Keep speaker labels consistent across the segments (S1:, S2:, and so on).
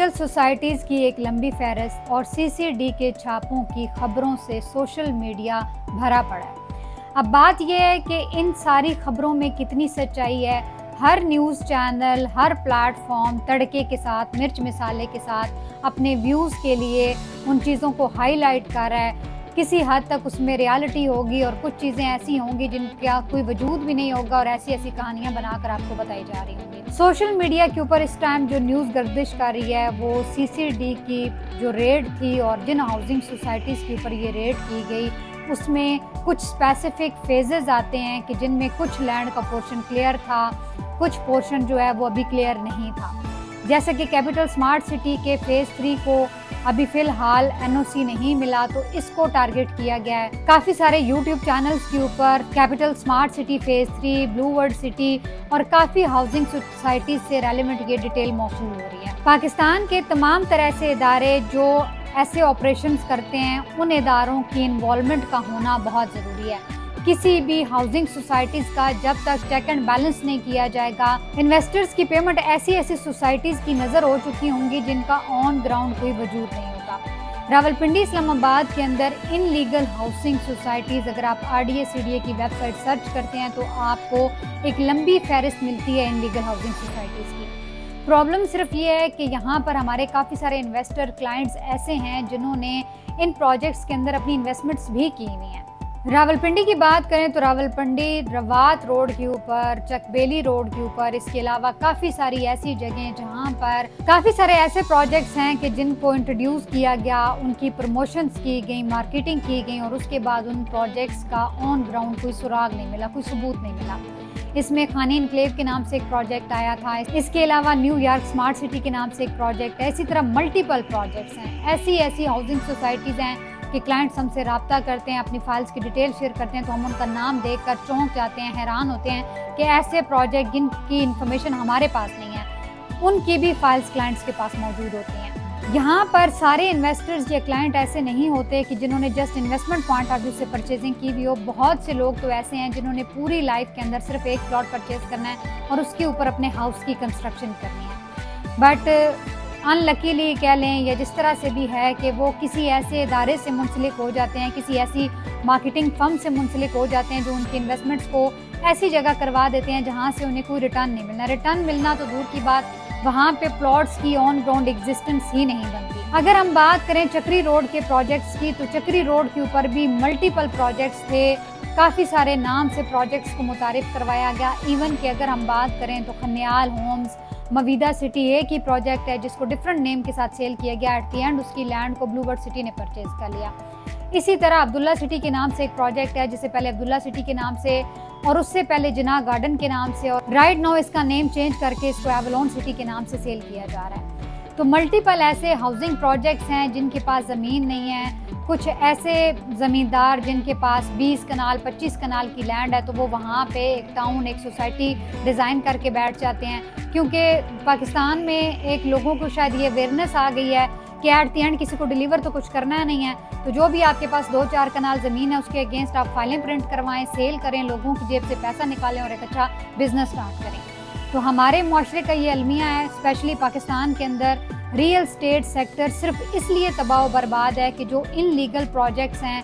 S1: Illegal societies की एक लंबी फहरिस्त और सीसीडी के छापों की खबरों से सोशल मीडिया भरा पड़ा है। अब बात यह है कि इन सारी खबरों में कितनी सच्चाई है। हर न्यूज़ चैनल, हर प्लेटफॉर्म तड़के के साथ, मिर्च मसाले के साथ अपने व्यूज़ के लिए उन चीज़ों को हाईलाइट कर रहा है। किसी हद तक उसमें रियलिटी होगी और कुछ चीज़ें ऐसी होंगी जिनका कोई वजूद भी नहीं होगा और ऐसी ऐसी कहानियां बनाकर आपको बताई जा रही होंगी। सोशल मीडिया के ऊपर इस टाइम जो न्यूज़ गर्दिश कर रही है वो सीसीडी की जो रेड थी और जिन हाउसिंग सोसाइटीज़ के ऊपर ये रेड की गई उसमें कुछ स्पेसिफिक फेजेस आते हैं कि जिनमें कुछ लैंड का पोर्शन क्लियर था, कुछ पोर्शन जो है वो अभी क्लियर नहीं था। जैसे कि कैपिटल स्मार्ट सिटी के फेज़ 3 को अभी फ़िलहाल एनओसी नहीं मिला, तो इसको टारगेट किया गया है। काफ़ी सारे यूट्यूब चैनल्स के ऊपर capital smart city phase 3, blue world city और काफ़ी हाउसिंग सोसाइटीज़ से रेलेवेंट ये डिटेल मौसूल हो रही है। पाकिस्तान के तमाम तरह से इदारे जो ऐसे ऑपरेशंस करते हैं, उन इदारों की इन्वॉल्वमेंट का होना बहुत ज़रूरी है। किसी भी हाउसिंग सोसाइटीज़ का जब तक चेक एंड बैलेंस नहीं किया जाएगा, इन्वेस्टर्स की पेमेंट ऐसी सीसाइटीज़ की नज़र हो चुकी होंगी जिनका ऑन ग्राउंड कोई वजूद नहीं होगा। रावलपिंडी इस्लामाबाद के अंदर इन लीगल हाउसिंग सोसाइटीज़, अगर आप RDA CDA की वेबसाइट सर्च करते हैं तो आपको एक लंबी फहरिस्त मिलती है इन लीगल हाउसिंग सोसाइटीज़ की। प्रॉब्लम सिर्फ ये है कि यहाँ पर हमारे काफ़ी सारे इन्वेस्टर क्लाइंट्स ऐसे हैं जिन्होंने इन प्रोजेक्ट्स के अंदर अपनी इन्वेस्टमेंट्स भी की हुई हैं। रावलपिंडी की बात करें तो रावलपिंडी रवात रोड के ऊपर, चकबेली रोड के ऊपर, इसके अलावा काफ़ी सारी ऐसी जगहें जहां पर काफ़ी सारे ऐसे प्रोजेक्ट्स हैं कि जिनको इंट्रोड्यूस किया गया, उनकी प्रमोशंस की गई, मार्केटिंग की गई और उसके बाद उन प्रोजेक्ट्स का ऑन ग्राउंड कोई सुराग नहीं मिला, कोई सबूत नहीं मिला। इसमें खानी इनक्लेव के नाम से एक प्रोजेक्ट आया था, इसके अलावा न्यूयॉर्क स्मार्ट सिटी के नाम से एक प्रोजेक्ट है। इसी तरह मल्टीपल प्रोजेक्ट्स हैं। ऐसी हाउसिंग सोसाइटीज़ हैं कि क्लाइंट्स हमसे रब्ता करते हैं, अपनी फाइल्स की डिटेल शेयर करते हैं तो हम उनका नाम देखकर चौंक जाते हैं, हैरान होते हैं कि ऐसे प्रोजेक्ट जिनकी इन्फॉर्मेशन हमारे पास नहीं है, उनकी भी फाइल्स क्लाइंट्स के पास मौजूद होती हैं। यहाँ पर सारे इन्वेस्टर्स या क्लाइंट ऐसे नहीं होते कि जिन्होंने just investment point of view से परचेजिंग की हुई हो। बहुत से लोग तो ऐसे हैं जिन्होंने पूरी लाइफ के अंदर सिर्फ एक प्लॉट परचेज करना है और उसके ऊपर अपने हाउस की कंस्ट्रक्शन करनी है। बट अनलकीली कह लें या जिस तरह से भी है कि वो किसी ऐसे इदारे से मुंसलिक हो जाते हैं, किसी ऐसी मार्केटिंग फर्म से मुंसलिक हो जाते हैं जो उनके इन्वेस्टमेंट्स को ऐसी जगह करवा देते हैं जहां से उन्हें कोई रिटर्न नहीं मिलना। रिटर्न मिलना तो दूर की बात, वहां पे प्लॉट्स की ऑन ग्राउंड एग्जिस्टेंस ही नहीं बनती। अगर हम बात करें चक्री रोड के प्रोजेक्ट्स की, तो चक्री रोड के ऊपर भी मल्टीपल प्रोजेक्ट्स थे। काफ़ी सारे नाम से प्रोजेक्ट्स को मुतारिफ करवाया गया। इवन कि अगर हम बात करें तो खन्याल होम्स, मवीदा सिटी एक ही प्रोजेक्ट है जिसको डिफरेंट नेम के साथ सेल किया गया। एट द एंड उसकी लैंड को ब्लू वर्ल्ड सिटी ने परचेज कर लिया। इसी तरह अब्दुल्ला सिटी के नाम से एक प्रोजेक्ट है जिसे पहले अब्दुल्ला सिटी के नाम से और उससे पहले जिना गार्डन के नाम से, और राइट नाउ इसका नेम चेंज करके इसको एवलोन सिटी के नाम से सेल किया जा रहा है। तो मल्टीपल ऐसे हाउसिंग प्रोजेक्ट्स हैं जिनके पास ज़मीन नहीं है। कुछ ऐसे ज़मींदार जिनके पास 20 कनाल 25 कनाल की लैंड है तो वो वहाँ पे एक टाउन, एक सोसाइटी डिज़ाइन करके बैठ जाते हैं, क्योंकि पाकिस्तान में एक लोगों को शायद ये अवेयरनेस आ गई है कि एट द एंड किसी को डिलीवर तो कुछ करना नहीं है। तो जो भी आपके पास 2-4 कनाल ज़मीन है उसके अगेंस्ट आप फाइलें प्रिंट करवाएं, सेल करें, लोगों की जेब से पैसा निकालें और एक अच्छा बिजनेस स्टार्ट करें। तो हमारे माशरे का ये अलमिया है, स्पेशली पाकिस्तान के अंदर रियल स्टेट सेक्टर सिर्फ इसलिए तबाह बर्बाद है कि जो इन लीगल प्रोजेक्ट्स हैं,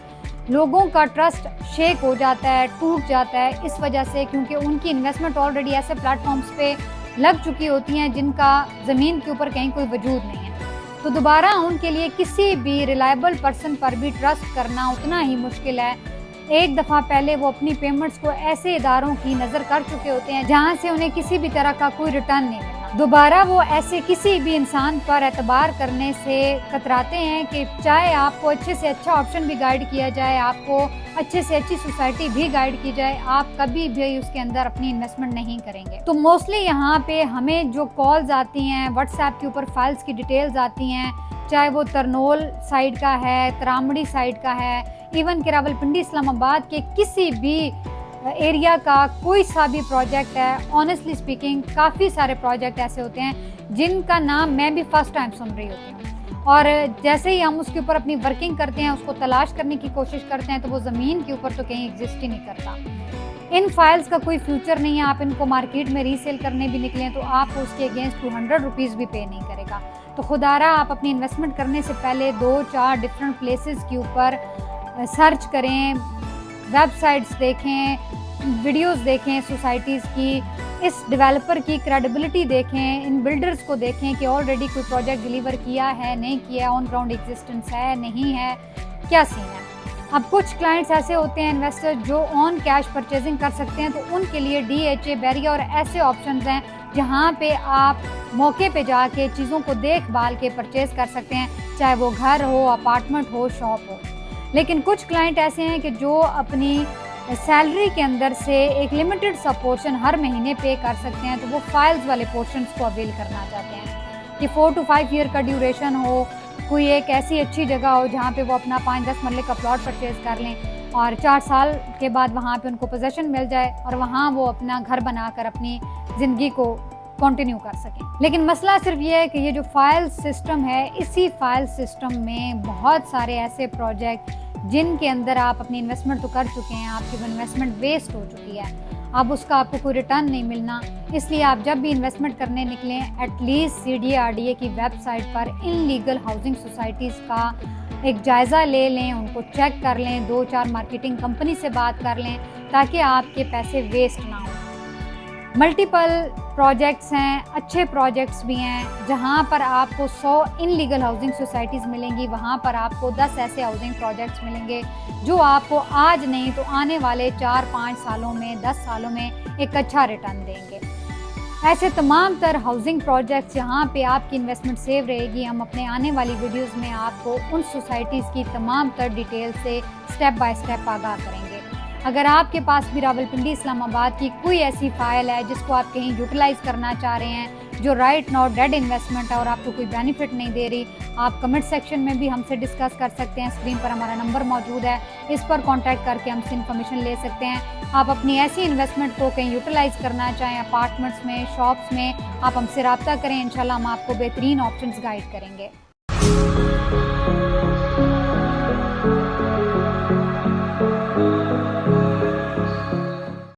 S1: लोगों का ट्रस्ट शेक हो जाता है, टूट जाता है इस वजह से, क्योंकि उनकी इन्वेस्टमेंट ऑलरेडी ऐसे प्लेटफॉर्म्स पे लग चुकी होती हैं जिनका ज़मीन के ऊपर कहीं कोई वजूद नहीं है। तो दोबारा उनके लिए किसी भी रिलायबल पर्सन पर भी ट्रस्ट करना उतना ही मुश्किल है। एक दफ़ा पहले वो अपनी पेमेंट्स को ऐसे इदारों की नज़र कर चुके होते हैं जहाँ से उन्हें किसी भी तरह का कोई रिटर्न नहीं मिलना। दोबारा वो ऐसे किसी भी इंसान पर एतबार करने से कतराते हैं कि चाहे आपको अच्छे से अच्छा ऑप्शन भी गाइड किया जाए, आपको अच्छे से अच्छी सोसाइटी भी गाइड की जाए, आप कभी भी उसके अंदर अपनी इन्वेस्टमेंट नहीं करेंगे। तो मोस्टली यहाँ पे हमें जो कॉल्स आती हैं, व्हाट्सएप के ऊपर फाइल्स की डिटेल्स आती हैं, चाहे वो तरनोल साइड का है, तरामड़ी साइड का है, इवन कि रावलपिंडी इस्लामाबाद के किसी भी एरिया का कोई सा भी प्रोजेक्ट है। ऑनेस्टली स्पीकिंग काफ़ी सारे प्रोजेक्ट ऐसे होते हैं जिनका नाम मैं भी फर्स्ट टाइम सुन रही होती हूँ, और जैसे ही हम उसके ऊपर अपनी वर्किंग करते हैं, उसको तलाश करने की कोशिश करते हैं, तो वो ज़मीन के ऊपर तो कहीं एग्जिस्ट ही नहीं करता। इन फाइल्स का कोई फ्यूचर नहीं है। आप इनको मार्केट में रीसेल करने भी निकलें तो आपको उसके अगेंस्ट 200 रुपीज़ भी पे नहीं करेगा। तो खुदारा आप अपनी इन्वेस्टमेंट करने से पहले 2-4 डिफरेंट प्लेसेस के ऊपर सर्च करें, वेबसाइट्स देखें, वीडियोस देखें सोसाइटीज़ की, इस डेवलपर की क्रेडिबिलिटी देखें, इन बिल्डर्स को देखें कि ऑलरेडी कोई प्रोजेक्ट डिलीवर किया है, नहीं किया, ऑन ग्राउंड एग्जिस्टेंस है, नहीं है, क्या सीन है। अब कुछ क्लाइंट्स ऐसे होते हैं इन्वेस्टर जो ऑन कैश परचेजिंग कर सकते हैं, तो उनके लिए DHA, बैरिया और ऐसे ऑप्शंस हैं जहां पे आप मौके पे जाके चीज़ों को देख भाल के परचेज कर सकते हैं, चाहे वो घर हो, अपार्टमेंट हो, शॉप हो। लेकिन कुछ क्लाइंट ऐसे हैं कि जो अपनी सैलरी के अंदर से एक लिमिटेड सा पोर्शन हर महीने पे कर सकते हैं, तो वो फाइल्स वाले पोर्शंस को अवेल करना चाहते हैं कि 4 to 5 ईयर का ड्यूरेशन हो, कोई एक ऐसी अच्छी जगह हो जहाँ पे वो अपना 5-10 मरले का प्लॉट परचेज कर लें और 4 साल के बाद वहाँ पे उनको पोजीशन मिल जाए और वहाँ वो अपना घर बनाकर अपनी ज़िंदगी को कंटिन्यू कर सकें। लेकिन मसला सिर्फ ये है कि ये जो फाइल सिस्टम है, इसी फाइल सिस्टम में बहुत सारे ऐसे प्रोजेक्ट जिनके अंदर आप अपनी इन्वेस्टमेंट तो कर चुके हैं, आपकी वो इन्वेस्टमेंट वेस्ट हो चुकी है, अब उसका आपको कोई रिटर्न नहीं मिलना। इसलिए आप जब भी इन्वेस्टमेंट करने निकलें, एटलीस्ट CDRDA की वेबसाइट पर इनलीगल हाउसिंग सोसाइटीज़ का एक जायज़ा ले लें, उनको चेक कर लें, 2-4 मार्केटिंग कंपनी से बात कर लें ताकि आपके पैसे वेस्ट ना हो। मल्टीपल प्रोजेक्ट्स हैं, अच्छे प्रोजेक्ट्स भी हैं जहां पर आपको 100 इनलीगल हाउसिंग सोसाइटीज़ मिलेंगी, वहां पर आपको 10 ऐसे हाउसिंग प्रोजेक्ट्स मिलेंगे जो आपको आज नहीं तो आने वाले 4-5 सालों में, 10 सालों में एक अच्छा रिटर्न देंगे। ऐसे तमाम तर हाउसिंग प्रोजेक्ट्स जहां पे आपकी इन्वेस्टमेंट सेव रहेगी, हम अपने आने वाली वीडियोस में आपको उन सोसाइटीज़ की तमाम तर डिटेल से स्टेप बाय स्टेप आगाह करेंगे। अगर आपके पास भी रावलपिंडी इस्लामाबाद की कोई ऐसी फाइल है जिसको आप कहीं यूटिलाइज़ करना चाह रहे हैं, जो राइट नाउ डेड इन्वेस्टमेंट है और आपको कोई बेनिफिट नहीं दे रही, आप कमेंट सेक्शन में भी हमसे डिस्कस कर सकते हैं। स्क्रीन पर हमारा नंबर मौजूद है, इस पर कांटेक्ट करके हमसे इन्फॉर्मेशन ले सकते हैं। आप अपनी ऐसी इन्वेस्टमेंट को कहीं यूटिलाइज़ करना चाहें, अपार्टमेंट्स में, शॉप्स में, आप हमसे रब्ता करें, इंशाल्लाह हम आपको बेहतरीन ऑप्शंस गाइड करेंगे।